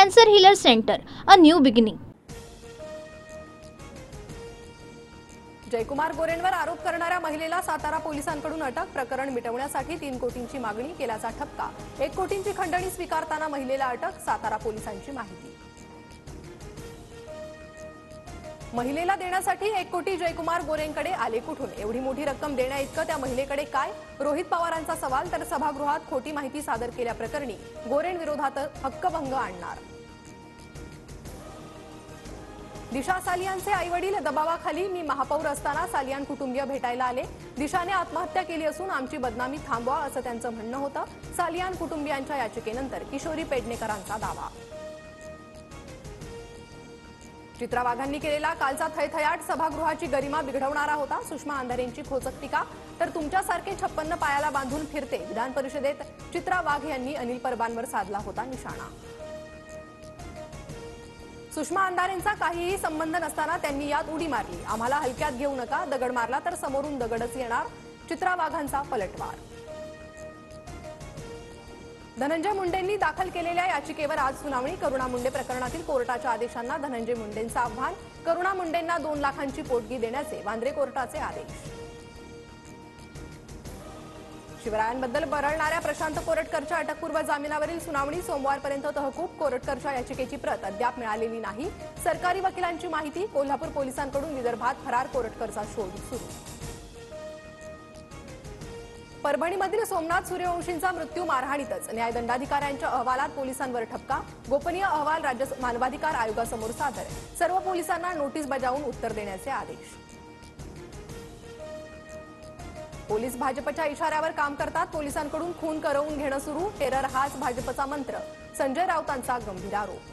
Cancer Healer Center, a new beginning. Jaykumar गोरेंवर आरोप करणाऱ्या महिलेला सातारा पोलिसांकडून अटक. प्रकरण मिटवण्यासाठी 3 कोटींची मागणी केल्याचा ठपका. 1 कोटींची खंडणी स्वीकारताना महिलेला अटक. सातारा पोलिसांची माहिती. महिलेला देण्यासाठी 1 कोटी जयकुमार गोरेंकडे आले कुठून? एवढी मोठी रक्कम देण्याइतकं त्या महिलेकडे काय? रोहित पवारांचा सवाल. तर सभागृहात खोटी माहिती सादर केल्याप्रकरणी गोरें विरोधात हक्कभंग आणणार. दिशा सालियानचे आईवडील दबावाखाली. मी महापौर असताना सालियान कुटुंबीय भेटायला आले. दिशाने आत्महत्या केली असून आमची बदनामी थांबवा असं त्यांचं म्हणणं होतं. सालियान कुटुंबियांच्या याचिकेनंतर किशोरी पेडणेकरांचा दावा. चित्रा वाघांनी केलेला कालचा थैथयाट सभागृहाची गरिमा बिघडवणारा होता. सुषमा अंधारेंची खोचक टीका. तर तुमच्यासारखे 56 पायाला बांधून फिरते. विधान परिषदेत चित्रा वाघ यांनी अनिल परबांवर साधला होता निशाणा. सुषमा अंधारेंचा काहीही संबंध नसताना त्यांनी यात उडी मारली. आम्हाला हलक्यात घेऊ नका. दगड मारला तर समोरून दगडच येणार. चित्रा वाघांचा पलटवार. धनंजय मुंडेंनी दाखल केलेल्या याचिकेवर आज सुनावणी. करुणा मुंडे प्रकरणातील कोर्टाच्या आदेशांना धनंजय मुंडेंचं आव्हान. करुणा मुंडेंना 2 लाखांची पोटगी देण्याचे वांद्रे कोर्टाचे आदेश. शिवरायांबद्दल बरळणाऱ्या प्रशांत कोरटकरच्या अटकपूर्व जामिनावरील सुनावणी सोमवारपर्यंत तहकूब. कोरटकरच्या याचिकेची प्रत अद्याप मिळालेली नाही. सरकारी वकिलांची माहिती. कोल्हापूर पोलिसांकडून विदर्भात फरार कोरटकरचा शोध सुरू. परभणीमधील सोमनाथ सूर्यवंशींचा मृत्यू मारहाणीतच. न्यायदंडाधिकाऱ्यांच्या अहवालात पोलिसांवर ठपका. गोपनीय अहवाल राज्य मानवाधिकार आयोगासमोर सादर. सर्व पोलिसांना नोटीस बजावून उत्तर देण्याचे आदेश. पोलीस भाजपच्या इशाऱ्यावर काम करतात. पोलिसांकडून खून करवून घेणं सुरू. टेरर हाच भाजपचा मंत्र. संजय राऊतांचा गंभीर आरोप.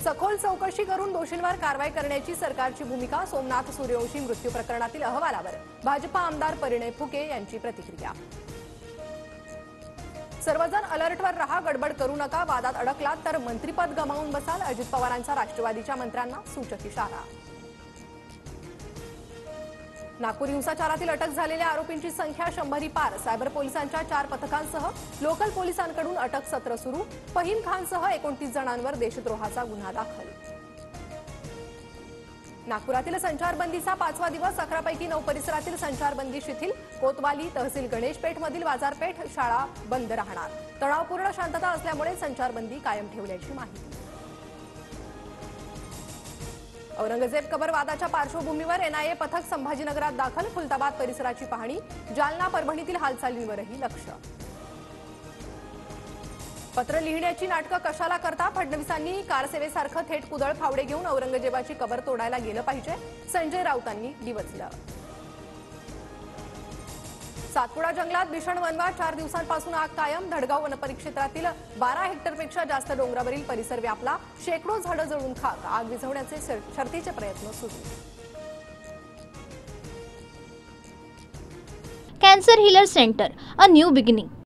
सखोल चौकशी करून दोषींवर कारवाई करण्याची सरकारची भूमिका. सोमनाथ सूर्यवंशी मृत्यू प्रकरणातील अहवालावर भाजपा आमदार परिणय फुके यांची प्रतिक्रिया. सर्वजण अलर्टवर रहा. गडबड करू नका. वादात अडकलात तर मंत्रिपद गमावून बसाल. अजित पवारांचा राष्ट्रवादीच्या मंत्र्यांना सूचक इशारा. नागपूर हिंसाचारातील अटक झालेल्या आरोपींची संख्या 100 पार. सायबर पोलिसांच्या 4 पथकांसह लोकल पोलिसांकडून अटक सत्र सुरू. फहीम खानसह 29 जणांवर देशद्रोहाचा गुन्हा दाखल. नागपुरातील संचारबंदीचा 5वा दिवस. 11 पैकी 9 परिसरातील संचारबंदी शिथिल. कोतवाली, तहसील गणेशपेठमधील बाजारपेठ, शाळा बंद राहणार. तणावपूर्ण शांतता असल्यामुळे संचारबंदी कायम ठेवल्याची माहिती. औरंगजेब कबर वादाच्या पार्श्वभूमीवर एनआयए पथक संभाजीनगरात दाखल. खुलताबाद परिसराची पाहणी. जालना, परभणीतील हालचालींवरही लक्ष. पत्र लिहिण्याची नाटकं कशाला करता? फडणवीसांनी कारसेवेसारखं थेट कुदळ फावडे घेऊन औरंगजेबाची कबर तोडायला गेलं पाहिजे. संजय राऊतांनी डिवचलं. सातपुडा जंगलात भीषण वणवा. 4 दिवसांपासून आग कायम. धडगाव वनपरिक्षेत्रातील 12 हेक्टरपेक्षा जास्त डोंगरावरील परिसर व्यापला. शेकडो झाडं जळून खाक. आग विझवण्याचे शर्थीचे प्रयत्न सुरू. Cancer Healer Center, a new beginning.